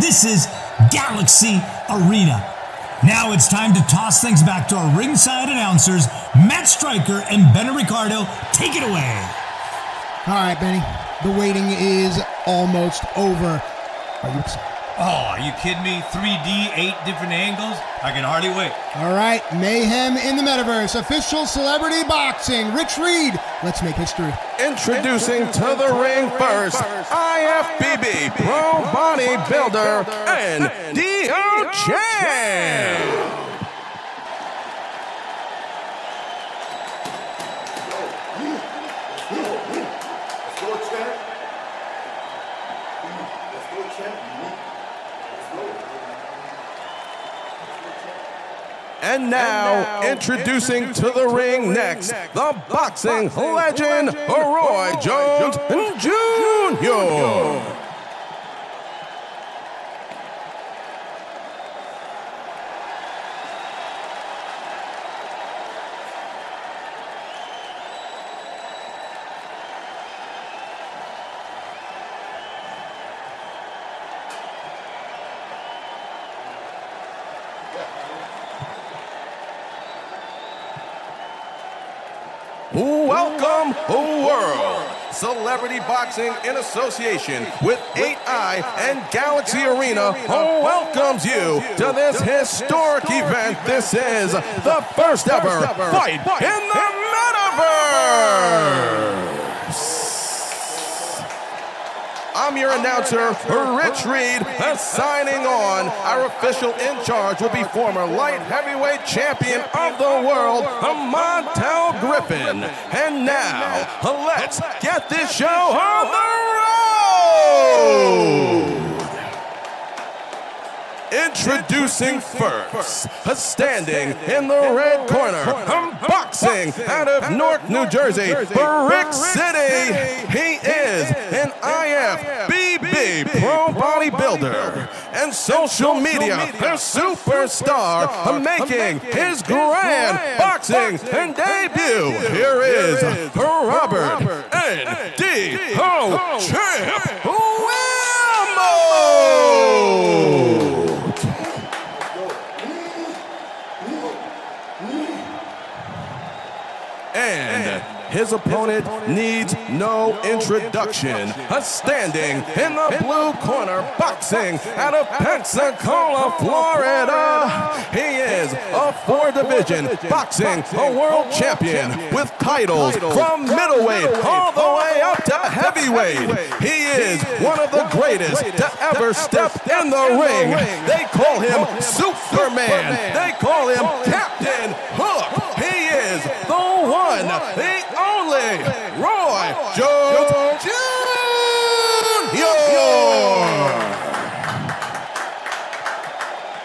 This is Galaxy Arena. Now it's time to toss things back to our ringside announcers, Matt Stryker and Benny Ricardo. Take it away. All right, Benny. The waiting is almost over. Are you excited? Oh, are you kidding me? 3D, 8 different angles? I can hardly wait. All right, Mayhem in the Metaverse, official celebrity boxing. Rich Reed, let's make history. Introducing to the ring first, IFBB Pro Bodybuilder and D.O. Chan. And now, introducing to the ring next, the boxing legend, Roy Jones Jr. Welcome, world! Celebrity Boxing in association with 8i and Galaxy Arena welcomes you to this historic event. This is the first ever fight in the Metaverse! I'm your announcer, Rich Reed, signing on. Our official in charge will be former light heavyweight champion of the world, Montel Griffin. And now, let's get this show on the road! Introducing first, standing in the red corner, boxing out of Newark, New Jersey, Brick City. He is an IFBB Pro Bodybuilder and social media superstar, making his grand boxing debut. Here is Robert N.D.O. Champ Wilmo. And his opponent needs no introduction. Standing in the blue corner, boxing out of Pensacola, Florida. He is a 4-division boxing world champion with titles from middleweight all the way up to heavyweight. He is one of the greatest to ever step in the ring. They call him Superman. They call him Captain Hook. He is the one, the only Roy Jones Jr.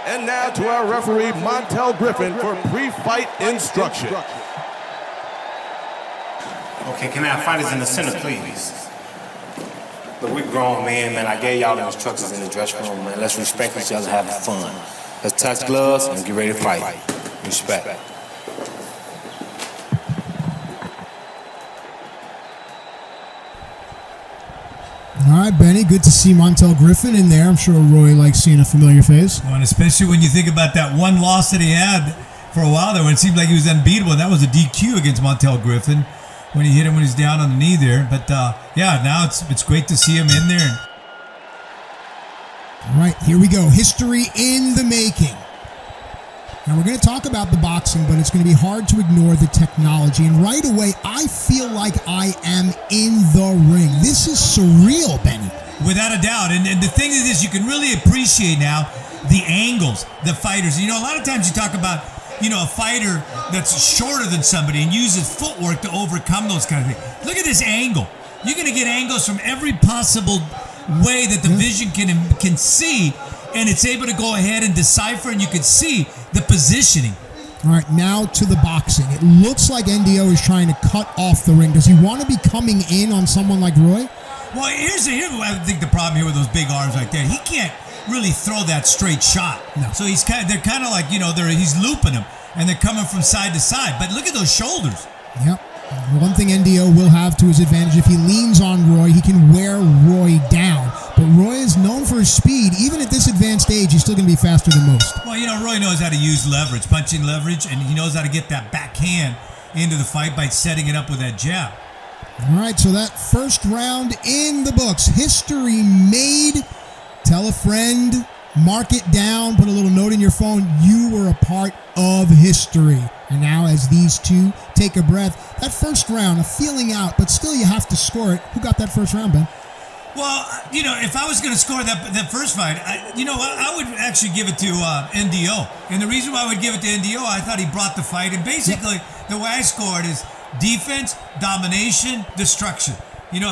And now to our referee, Montel Griffin, for pre-fight instruction. Okay, can I have fighters in the center, please? Look, we grown men, man. I gave y'all the instructions in the dressing room, man. Let's respect each other, have fun. Let's touch gloves and get ready to fight. Respect. All right, Benny, good to see Montel Griffin in there. I'm sure Roy likes seeing a familiar face. Well, and especially when you think about that one loss that he had for a while there when it seemed like he was unbeatable. That was a DQ against Montel Griffin when he hit him when he's down on the knee there. But, yeah, now it's great to see him in there. All right, here we go. History in the making. Now, we're going to talk about the boxing, but it's going to be hard to ignore the technology. And right away, I feel like I am in the ring. This is surreal, Benny. Without a doubt. And the thing is this, you can really appreciate now the angles, the fighters. You know, a lot of times you talk about, you know, a fighter that's shorter than somebody and uses footwork to overcome those kind of things. Look at this angle. You're going to get angles from every possible way that the vision can see, and it's able to go ahead and decipher, and you can see the positioning. All right, now to the boxing. It looks like NDO is trying to cut off the ring. Does he want to be coming in on someone like Roy? Well, here's I think the problem here with those big arms right there. He can't really throw that straight shot. No. So they're kind of like, you know, he's looping them, and they're coming from side to side. But look at those shoulders. Yep. One thing NDO will have to his advantage, if he leans on Roy, he can wear Roy down. But Roy is known for his speed. Even at this advanced age, he's still going to be faster than most. Well, Roy knows how to use leverage, punching leverage, and he knows how to get that backhand into the fight by setting it up with that jab. All right, so that first round in the books. History made. Tell a friend, mark it down, put a little note in your phone. You were a part of history. And now as these two take a breath, that first round, a feeling out, but still you have to score it. Who got that first round, Ben? Well, if I was going to score that first fight, I would actually give it to NDO. And the reason why I would give it to NDO, I thought he brought the fight. And basically, the way I scored is defense, domination, destruction.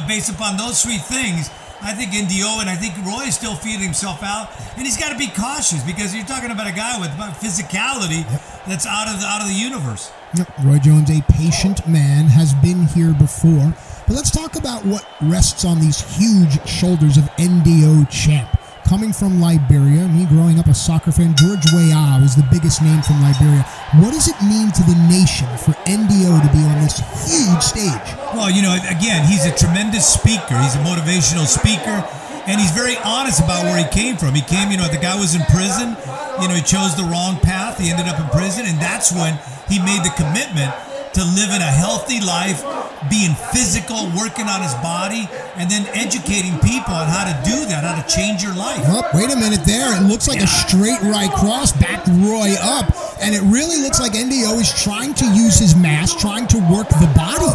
Based upon those three things, I think NDO and I think Roy is still feeling himself out. And he's got to be cautious because you're talking about a guy with physicality that's out of the universe. Yep. Roy Jones, a patient man, has been here before. But let's talk about what rests on these huge shoulders of NDO champ. Coming from Liberia, me growing up a soccer fan, George Weah was the biggest name from Liberia. What does it mean to the nation for NDO to be on this huge stage? Well, again, he's a tremendous speaker. He's a motivational speaker, and he's very honest about where he came from. He came, the guy was in prison. He chose the wrong path. He ended up in prison, and that's when he made the commitment to living a healthy life, being physical, working on his body, and then educating people on how to do that, how to change your life. Oh, wait a minute there. It looks like a straight right cross, backed Roy up, and it really looks like NDO is trying to use his mass, trying to work the body.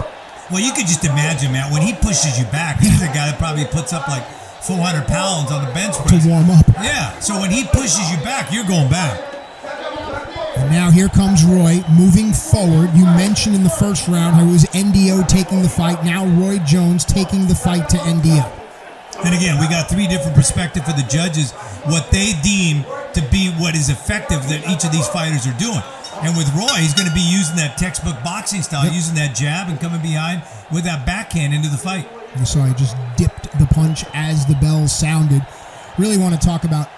Well, you could just imagine, man, when he pushes you back, he's a guy that probably puts up like 400 pounds on the bench press. To warm up. Yeah, so when he pushes you back, you're going back. And now here comes Roy moving forward. You mentioned in the first round how it was NDO taking the fight. Now Roy Jones taking the fight to NDO. And again, we got three different perspectives for the judges, what they deem to be what is effective that each of these fighters are doing. And with Roy, he's going to be using that textbook boxing style, using that jab and coming behind with that backhand into the fight. You saw I just dipped the punch as the bell sounded. Really want to talk about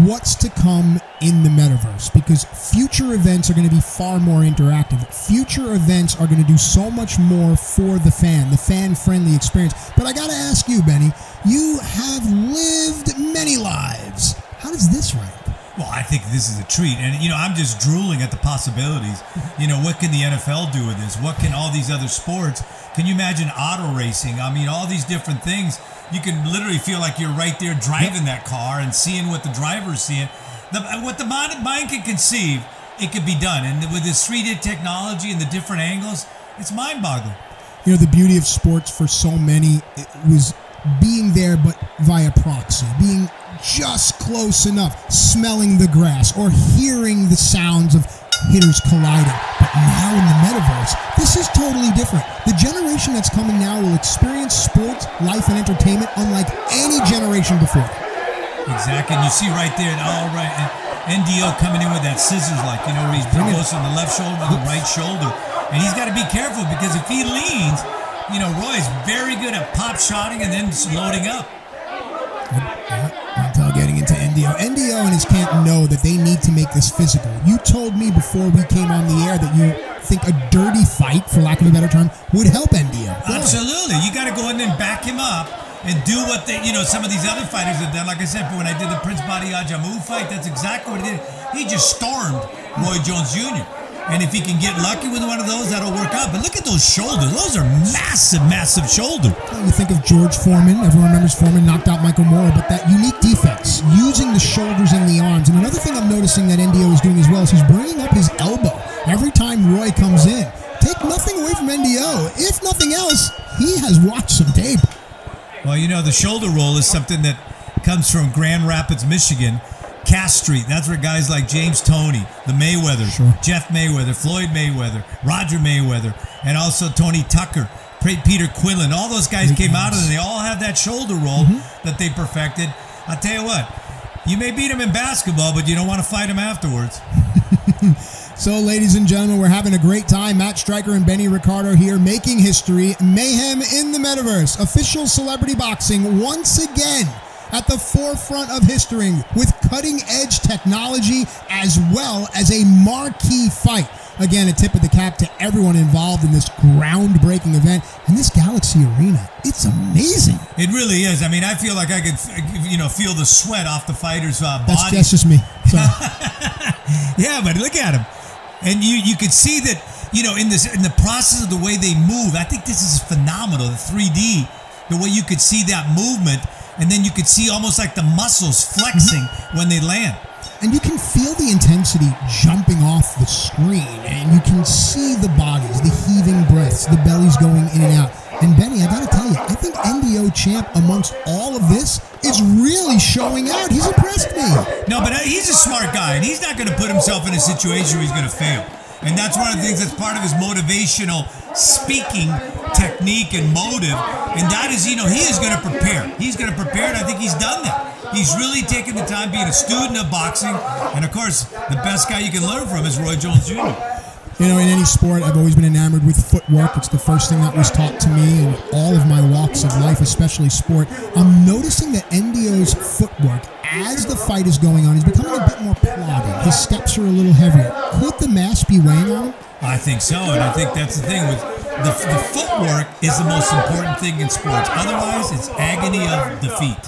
what's to come in the metaverse, because future events are going to be far more interactive. Future events are going to do so much more for the fan-friendly experience. But I got to ask you, Benny, you have lived many lives. How does this rank? Well, I think this is a treat. And, I'm just drooling at the possibilities. What can the NFL do with this? What can all these other sports? Can you imagine auto racing? I mean, all these different things. You can literally feel like you're right there driving that car and seeing what the driver's seeing. What the mind can conceive, it could be done. And with this 3D technology and the different angles, it's mind-boggling. The beauty of sports for so many was being there but via proxy, being just close enough, smelling the grass or hearing the sounds of hitters colliding. But now in the metaverse, this is totally different. The generation that's coming now will experience sports, life, and entertainment unlike any generation before. Exactly, and you see right there, and NDO coming in with that scissors, where he's goes from the left shoulder to the right shoulder. And he's got to be careful because if he leans, Roy's very good at pop-shotting and then just loading up. Until getting into NDO. NDO and his camp know that they need to make this physical. You told me before we came on the air that you think a dirty fight, for lack of a better term, would help NDO. Absolutely. You got to go in there and back him up and do what some of these other fighters have done. Like I said, when I did the Prince Badiya Jammu fight, that's exactly what he did. He just stormed Roy Jones Jr. And if he can get lucky with one of those, that'll work out. But look at those shoulders. Those are massive, massive shoulders. You think of George Foreman. Everyone remembers Foreman knocked out Michael Moore. But that unique defense, using the shoulders and the arms. And another thing I'm noticing that NDO is doing as well is he's bringing up his elbow every time Roy comes in. Take nothing away from NDO. If nothing else, he has watched some tape. Well, the shoulder roll is something that comes from Grand Rapids, Michigan. Cass Street, that's where guys like James Toney, the Mayweather, Jeff Mayweather, Floyd Mayweather, Roger Mayweather, and also Tony Tucker, Peter Quinlan, all those guys came out of it. They all have that shoulder roll that they perfected. I'll tell you what, you may beat them in basketball, but you don't want to fight them afterwards. So, ladies and gentlemen, we're having a great time. Matt Stryker and Benny Ricardo here making history. Mayhem in the Metaverse. Official celebrity boxing once again at the forefront of history with cutting-edge technology as well as a marquee fight. Again, a tip of the cap to everyone involved in this groundbreaking event. And this Galaxy Arena, it's amazing. It really is. I mean, I feel like I could, feel the sweat off the fighters' bodies. That's just me. Sorry. Yeah, but look at them. And you could see that, in the process of the way they move, I think this is phenomenal. The 3D, the way you could see that movement, and then you could see almost like the muscles flexing when they land. And you can feel the intensity jumping off the screen, and you can see the bodies, the heaving breaths, the bellies going in and out. And Benny, I gotta tell you, I think NDO champ amongst all of this is really showing out. He's impressed me. No, but he's a smart guy, and he's not going to put himself in a situation where he's going to fail. And that's one of the things that's part of his motivational speaking technique and motive. And that is, he is going to prepare. He's going to prepare, and I think he's done that. He's really taken the time being a student of boxing. And, of course, the best guy you can learn from is Roy Jones Jr. In any sport, I've always been enamored with footwork. It's the first thing that was taught to me in all of my walks of life, especially sport. I'm noticing that NDO's footwork, as the fight is going on, is becoming a bit more plodding. His steps are a little heavier. Could the mask be weighing on him? I think so, and I think that's the thing with the footwork is the most important thing in sports. Otherwise, it's agony of defeat.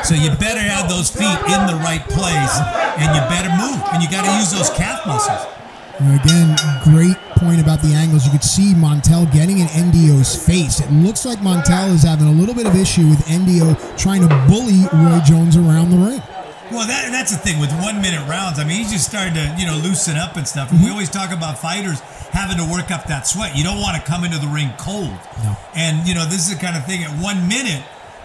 So you better have those feet in the right place, and you better move, and you got to use those calf muscles. Again, great point about the angles. You could see Montel getting in NDO's face. It looks like Montel is having a little bit of issue with NDO trying to bully Roy Jones around the ring. Well, that's the thing with 1 minute rounds. I mean, he's just starting to, loosen up and stuff. And we always talk about fighters having to work up that sweat. You don't want to come into the ring cold. No. And, this is the kind of thing at 1 minute,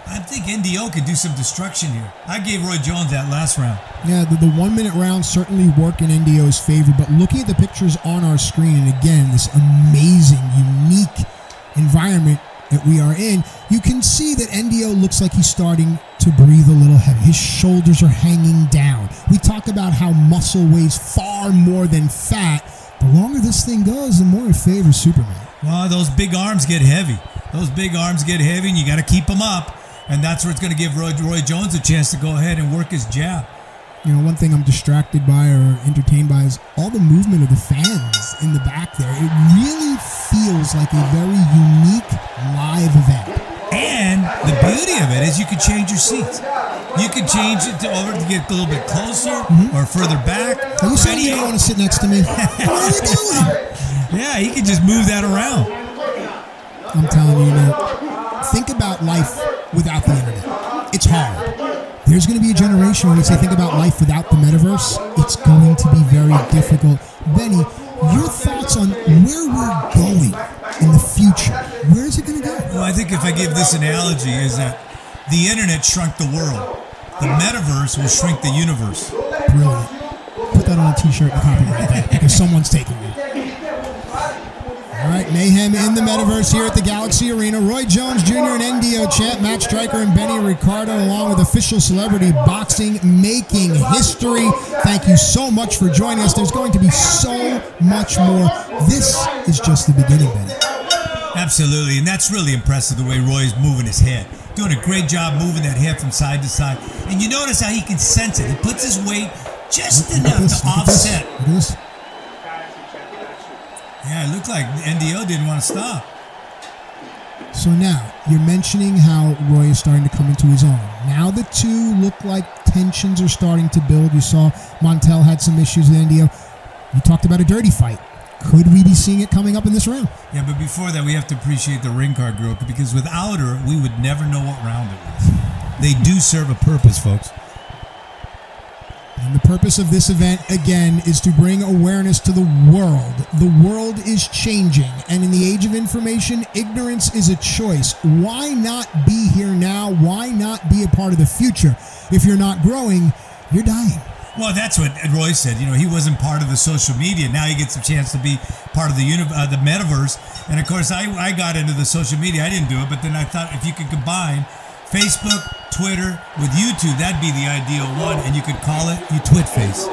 I think NDO could do some destruction here. I gave Roy Jones that last round. Yeah, the 1 minute rounds certainly work in NDO's favor, but looking at the pictures on our screen, and again, this amazing, unique environment that we are in, you can see that NDO looks like he's starting to breathe a little heavy. His shoulders are hanging down. We talk about how muscle weighs far more than fat. The longer this thing goes, the more it favors Superman. Well, those big arms get heavy. Those big arms get heavy, and you got to keep them up. And that's where it's going to give Roy Jones a chance to go ahead and work his jab. One thing I'm distracted by or entertained by is all the movement of the fans in the back there. It really feels like a very unique live event. And the beauty of it is you can change your seats. You can change it to get a little bit closer or further back. Are you saying you don't want to sit next to me? What are you doing? Yeah, he can just move that around. I'm telling you, think about life without the internet. It's hard. There's going to be a generation when we say think about life without the metaverse. It's going to be very difficult. Benny, your thoughts on where we're going in the future? Where is it going to go? Well, I think if I give this analogy is that the internet shrunk the world. The metaverse will shrink the universe. Brilliant. Put that on a t-shirt and copyright that because someone's taking it. All right, mayhem in the metaverse here at the Galaxy Arena. Roy Jones Jr. and NDO champ Matt Stryker and Benny Ricardo, along with official celebrity boxing, making history. Thank you so much for joining us. There's going to be so much more. This is just the beginning, Benny. Absolutely, and that's really impressive the way Roy's moving his head. Doing a great job moving that head from side to side. And you notice how he can sense it. He puts his weight just enough to offset. Look at this. Yeah, it looked like NDO didn't want to stop. So now, you're mentioning how Roy is starting to come into his own. Now the two look like tensions are starting to build. You saw Montel had some issues with NDO. You talked about a dirty fight. Could we be seeing it coming up in this round? Yeah, but before that, we have to appreciate the ring card group because without her, we would never know what round it was. They do serve a purpose, folks. And the purpose of this event, again, is to bring awareness to the world. The world is changing, and in the age of information, ignorance is a choice. Why not be here now? Why not be a part of the future? If you're not growing, you're dying. Well, that's what Roy said. He wasn't part of the social media. Now he gets a chance to be part of the metaverse. And, of course, I got into the social media. I didn't do it, but then I thought if you could combine Facebook, Twitter with YouTube, that'd be the ideal one, and you could call it you twit face.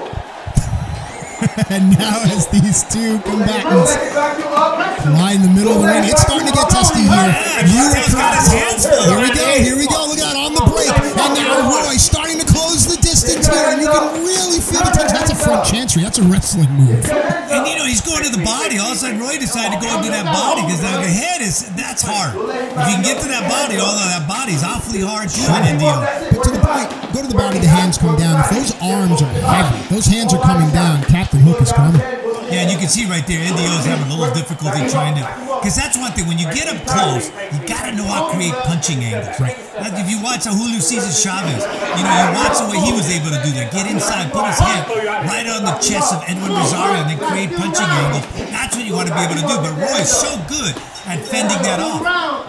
And now as these two combatants lie in the middle of the ring, it's starting to get testy here. Here we go. Look at that on the break. And now Roy starting to close the distance here, and you can really feel the tension. That's a front chance history. That's a wrestling move. And he's going to the body. All of a sudden, Roy decided to go into that body because the head that's hard. If you can get to that body, although that body's awfully hard too in India. But to the point, go to the body, the hands come down. If those arms are heavy, those hands are coming down, Captain Hook is coming. Yeah, and you can see right there, Indio's having a little difficulty trying to, because that's one thing. When you get up close, you got to know how to create punching angles. Right. Like if you watch Julio Cesar Chavez, you watch the way he was able to do that. Get inside, put his head right on the chest of Edwin Rosario, and then create punching angles. That's what you want to be able to do. But Roy is so good at fending that off.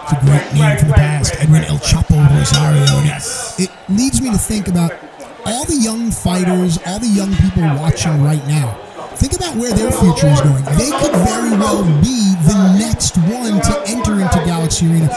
It's a great name from the past, Edwin El Chapo Rosario. Yes. It leads me to think about all the young fighters, all the young people watching right now. Think about where their future is going. They could very well be the next one to enter into Galaxy Arena.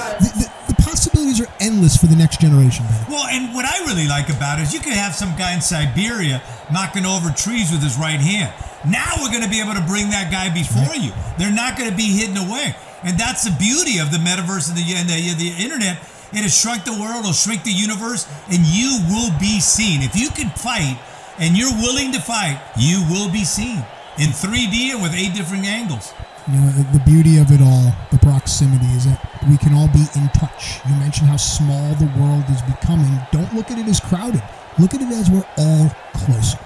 The possibilities are endless for the next generation. Ben. Well, and what I really like about it is you could have some guy in Siberia knocking over trees with his right hand. Now we're going to be able to bring that guy before you. They're not going to be hidden away. And that's the beauty of the metaverse and the internet. It has shrunk the world, it'll shrink the universe, and you will be seen. If you can fight and you're willing to fight, you will be seen in 3D and with 8 different angles. The beauty of it all, the proximity, is that we can all be in touch. You mentioned how small the world is becoming. Don't look at it as crowded. Look at it as we're all closer.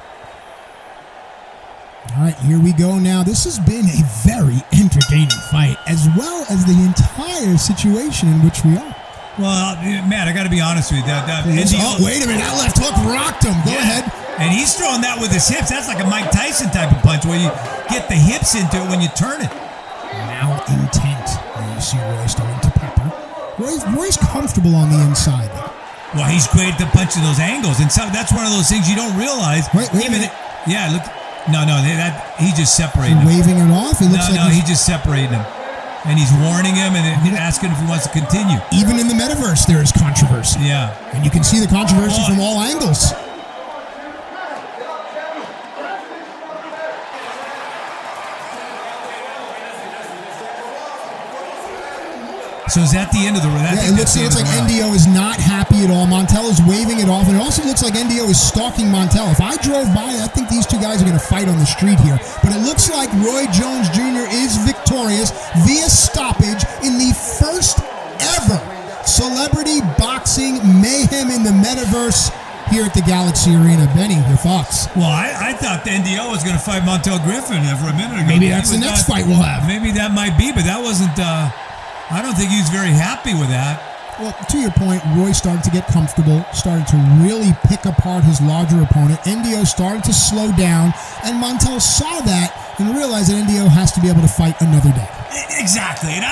All right, here we go now. This has been a very entertaining fight, as well as the entire situation in which we are. Well, Matt, I got to be honest with you. Wait a minute, that left hook rocked him. Go ahead. And he's throwing that with his hips. That's like a Mike Tyson type of punch where you get the hips into it when you turn it. Now intent. Now you see Roy starting to pepper. Roy's comfortable on the inside. Well, he's great at punching those angles. And so that's one of those things you don't realize. Wait a minute. Yeah, look. No, he just separated him. Waving it off? It looks he just separated him. And he's warning him and asking if he wants to continue. Even in the metaverse, there is controversy. Yeah. And you can see the controversy from all angles. So is that the end of the round? Yeah, it looks like NDO is not happy at all. Montel is waving it off, and it also looks like NDO is stalking Montel. If I drove by, I think these two guys are going to fight on the street here. But it looks like Roy Jones Jr. is victorious via stoppage in the first ever celebrity boxing mayhem in the metaverse here at the Galaxy Arena. Benny, your thoughts? Well, I thought the NDO was going to fight Montel Griffin for a minute ago. Maybe that's the next fight we'll have. Maybe that might be, but that wasn't... I don't think he was very happy with that. Well, to your point, Roy started to get comfortable, started to really pick apart his larger opponent. NDO started to slow down, and Montel saw that and realized that NDO has to be able to fight another day. Exactly. And,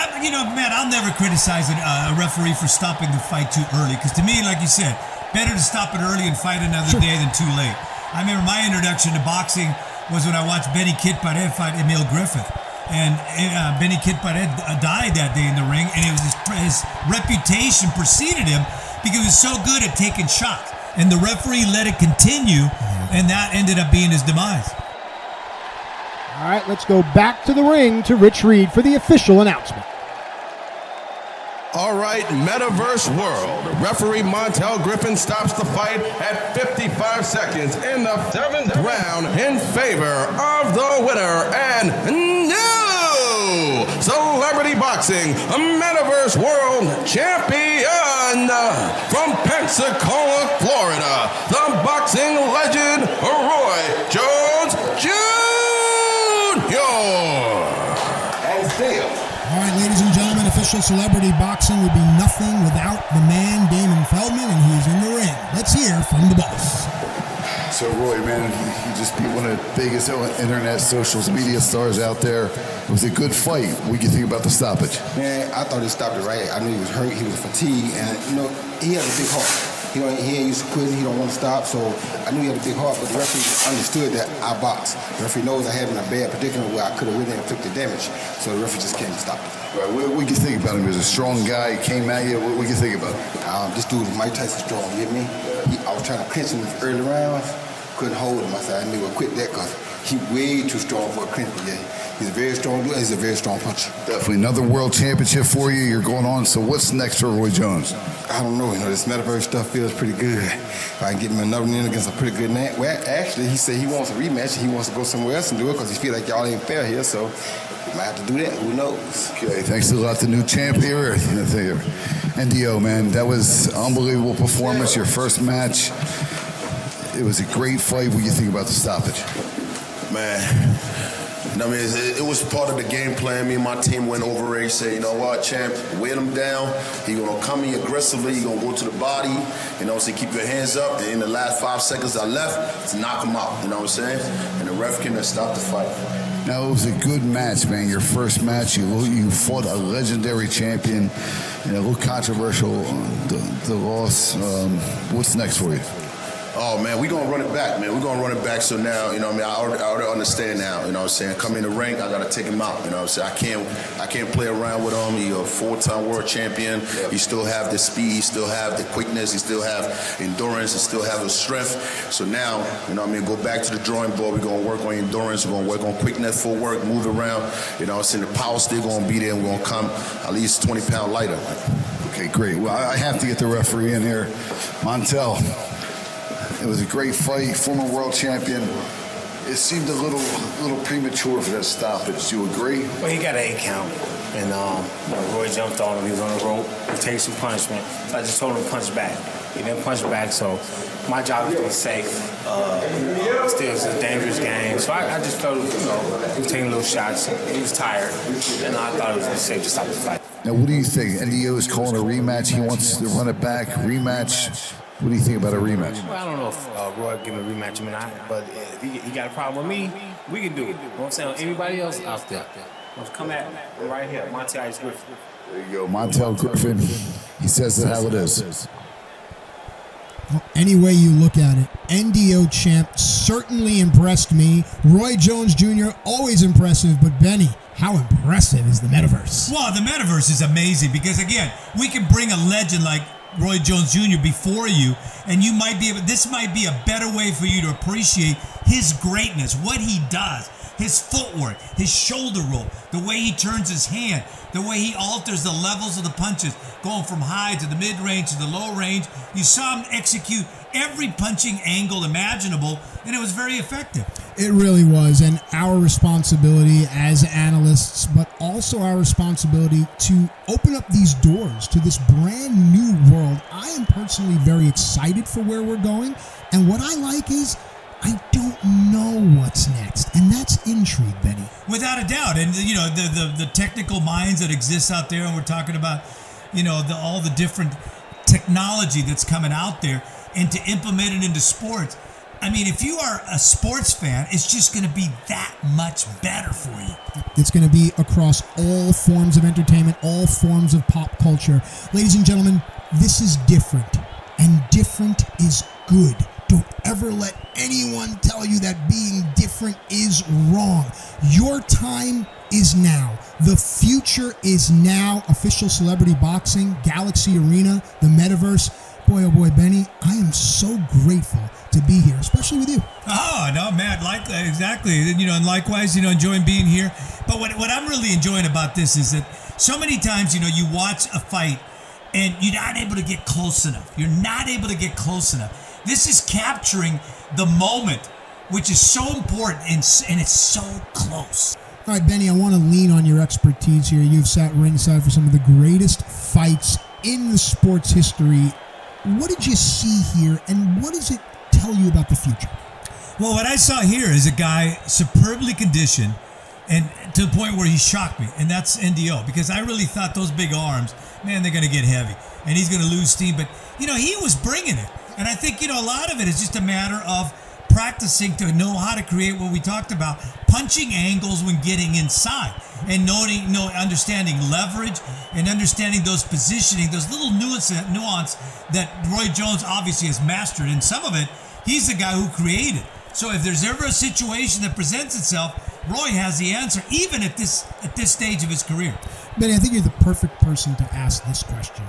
Matt, I'll never criticize a referee for stopping the fight too early, because to me, like you said, better to stop it early and fight another day than too late. I remember my introduction to boxing was when I watched Benny Kid Pared fight Emil Griffith. And Benny Kid Pared died that day in the ring, and it was his reputation preceded him because he was so good at taking shots. And the referee let it continue, and that ended up being his demise. All right, let's go back to the ring to Rich Reed for the official announcement. All right, Metaverse World. Referee Montel Griffin stops the fight at 55 seconds in the 7th round in favor of the winner and new Celebrity Boxing Metaverse World Champion from Pensacola, Florida, the boxing legend Roy Jones Jr. And still. All right, ladies and gentlemen, official celebrity boxing would be nothing without the man, Damon Feldman, and he's in the ring. Let's hear from the boss. So, Roy, man, you just beat one of the biggest internet social media stars out there. It was a good fight. What do you think about the stoppage? Man, I thought he stopped it right. I knew he was hurt, he was fatigued, and, he had a big heart. He ain't used to quitting, he don't want to stop, so I knew he had a big heart, but the referee understood that I box. The referee knows I had him in a bad predicament where I could have really inflicted damage, so the referee just came and stopped it. Right, what do you think about him? He was a strong guy, came at you. What do you think about him? This dude is Mike Tyson strong, you get me? I was trying to clinch him in the early rounds, couldn't hold him. I said, I knew I'd quit that because he way too strong for a clinch, yeah. He's a very strong dude. He's a very strong puncher. Definitely another world championship for you. You're going on. So what's next for Roy Jones? I don't know. This metaverse stuff feels pretty good. If I can get him another win against a pretty good man. Well, actually, he said he wants a rematch. He wants to go somewhere else and do it because he feels like y'all ain't fair here. So he might have to do that. Who knows? Okay, thanks a lot to new champ here. NDO, man, that was unbelievable performance. Your first match. It was a great fight. What do you think about the stoppage? Man, I mean, it was part of the game plan. Me and my team went over it. Said, you know what, champ, weight him down. He gonna come in aggressively. He gonna go to the body. You know, so keep your hands up. And in the last 5 seconds I left, to knock him out. You know what I'm saying? And the ref came and stopped the fight. Now, it was a good match, man. Your first match, you fought a legendary champion, and a little controversial, the loss. What's next for you? Oh, man, we're going to run it back, man. We're going to run it back. So now, you know what I mean, I already understand now, you know what I'm saying? Come in the ring, I got to take him out, you know what I'm saying? I can't play around with him. He's a 4-time world champion. Yep. He still have the speed. He still have the quickness. He still have endurance. He still have the strength. So now, you know what I mean, go back to the drawing board. We're going to work on endurance. We're going to work on quickness, footwork, move around. You know what I'm saying? The power still going to be there. And we're going to come at least 20 pounds lighter. Okay, great. Well, I have to get the referee in here. Montel. It was a great fight, former world champion. It seemed a little premature for that stoppage. Do you agree? Well, he got an 8 count, and Roy jumped on him. He was on the rope to take some punishment. So I just told him to punch back. He didn't punch back, so my job is to be safe. Still, it's a dangerous game, so I just felt, he was taking little shots. He was tired, and I thought it was safe to stop the fight. Now, what do you think? NDO is calling a rematch. He wants to run it back, rematch. What do you think about a rematch? Well, I don't know if Roy give him a rematch or not, but if he got a problem with me, we can do it. You know what I'm saying? Anybody else out there? Let's come at me right here, Montel Griffin. There you go, Montel Griffin. He says it how it is. Well, any way you look at it, NDO champ certainly impressed me. Roy Jones Jr., always impressive, but Benny, how impressive is the metaverse? Well, the metaverse is amazing because, again, we can bring a legend like Roy Jones Jr. before you, and you might be able, this might be a better way for you to appreciate his greatness, what he does, his footwork, his shoulder roll, the way he turns his hand, the way he alters the levels of the punches, going from high to the mid-range to the low range. You saw him execute every punching angle imaginable, and it was very effective. It really was, and our responsibility as analysts, but also our responsibility to open up these doors to this brand new world. I am personally very excited for where we're going, and what I like is I don't know what's next, and that's intrigue, Benny. Without a doubt, and the technical minds that exist out there, and we're talking about all the different technology that's coming out there, and to implement it into sports. I mean, if you are a sports fan, it's just going to be that much better for you. It's going to be across all forms of entertainment, all forms of pop culture. Ladies and gentlemen, this is different, and different is good. Don't ever let anyone tell you that being different is wrong. Your time is now. The future is now. Official celebrity boxing, Galaxy Arena, the metaverse. Boy, oh boy, Benny, I am so grateful to be here, especially with you. Oh, no, Matt, exactly. And likewise, enjoying being here. But what I'm really enjoying about this is that so many times, you watch a fight and you're not able to get close enough. You're not able to get close enough. This is capturing the moment, which is so important, and it's so close. All right, Benny, I want to lean on your expertise here. You've sat ringside for some of the greatest fights in the sport's history. What did you see here, and what does it tell you about the future? Well, what I saw here is a guy superbly conditioned, and to the point where he shocked me, and that's NDO, because I really thought those big arms, man, they're going to get heavy, and he's going to lose steam. But, he was bringing it. And I think, a lot of it is just a matter of practicing to know how to create what we talked about, punching angles when getting inside, and understanding leverage and understanding those positioning, those little nuance that Roy Jones obviously has mastered. And some of it, he's the guy who created. So if there's ever a situation that presents itself, Roy has the answer, even at this stage of his career. Benny, I think you're the perfect person to ask this question.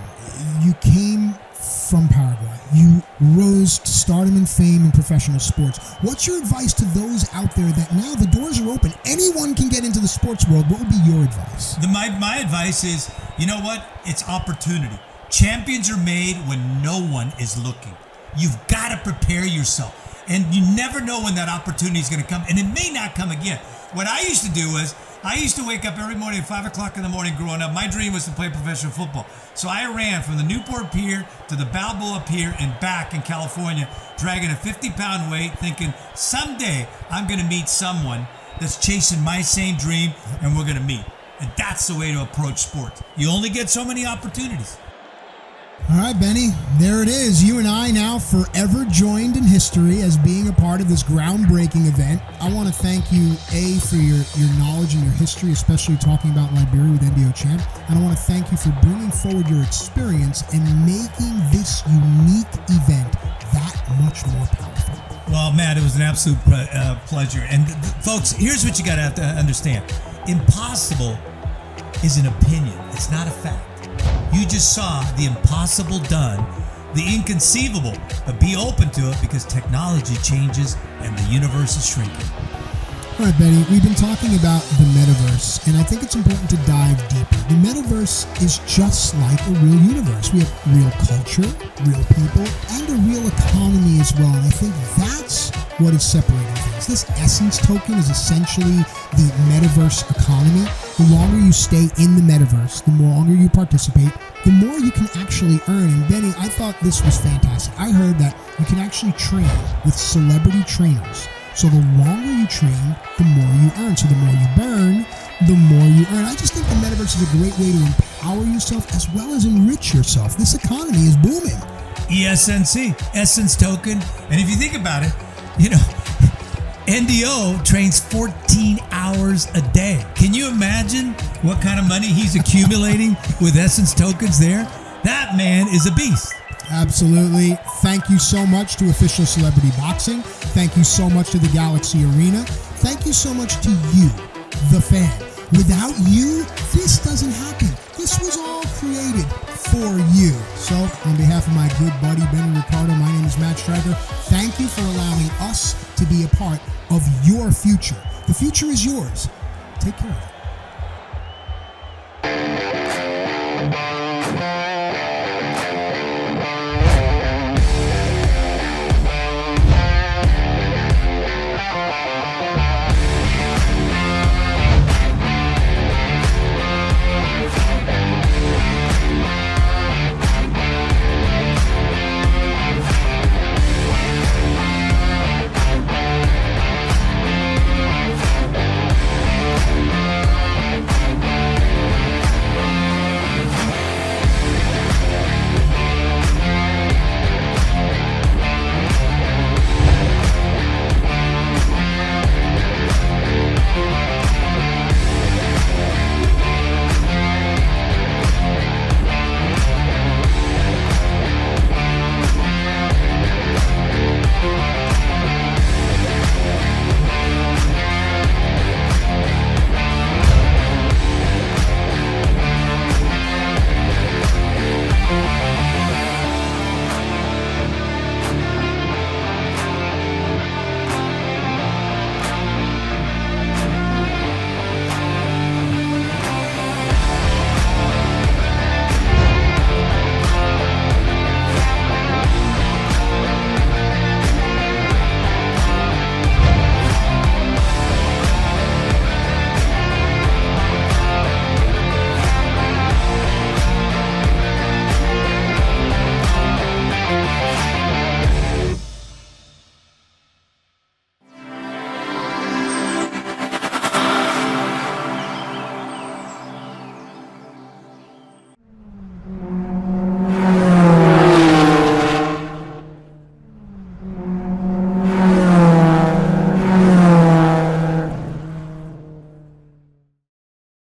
You came from Paraguay. You rose to stardom and fame in professional sports. What's your advice to those out there that now the doors are open? Anyone can get into the sports world. What would be your advice? My advice is, you know what? It's opportunity. Champions are made when no one is looking. You've got to prepare yourself. And you never know when that opportunity is going to come. And it may not come again. What I used to do was, I used to wake up every morning at 5 o'clock in the morning growing up. My dream was to play professional football. So I ran from the Newport Pier to the Balboa Pier and back in California, dragging a 50-pound weight, thinking someday I'm going to meet someone that's chasing my same dream and we're going to meet. And that's the way to approach sports. You only get so many opportunities. All right, Benny, there it is. You and I now forever joined in history as being a part of this groundbreaking event. I want to thank you, A, for your knowledge and your history, especially talking about Liberia with NDO Champ. And I want to thank you for bringing forward your experience and making this unique event that much more powerful. Well, Matt, it was an absolute pleasure. And folks, here's what you got to have to understand. Impossible is an opinion. It's not a fact. You just saw the impossible done, the inconceivable, but be open to it because technology changes and the universe is shrinking. All right, Betty, we've been talking about the metaverse, and I think it's important to dive deeper. The metaverse is just like a real universe. We have real culture, real people, and a real economy as well, and I think that's what is separating things. This Essence token is essentially the metaverse economy. The longer you stay in the metaverse, the longer you participate, the more you can actually earn. And Benny, I thought this was fantastic. I heard that you can actually train with celebrity trainers. So the longer you train, the more you earn. So the more you burn, the more you earn. I just think the metaverse is a great way to empower yourself as well as enrich yourself. This economy is booming. ESNC, Essence Token. And if you think about it, you know, NDO trains 14 hours a day. Can you imagine what kind of money he's accumulating with Essence Tokens there? That man is a beast. Absolutely. Thank you so much to Official Celebrity Boxing. Thank you so much to the Galaxy Arena. Thank you so much to you, the fan. Without you, this doesn't happen. This was all created for you. So, on behalf of my good buddy, Benny Ricardo, my name is Matt Stryker. Thank you for allowing us to be a part of your future. The future is yours. Take care of it.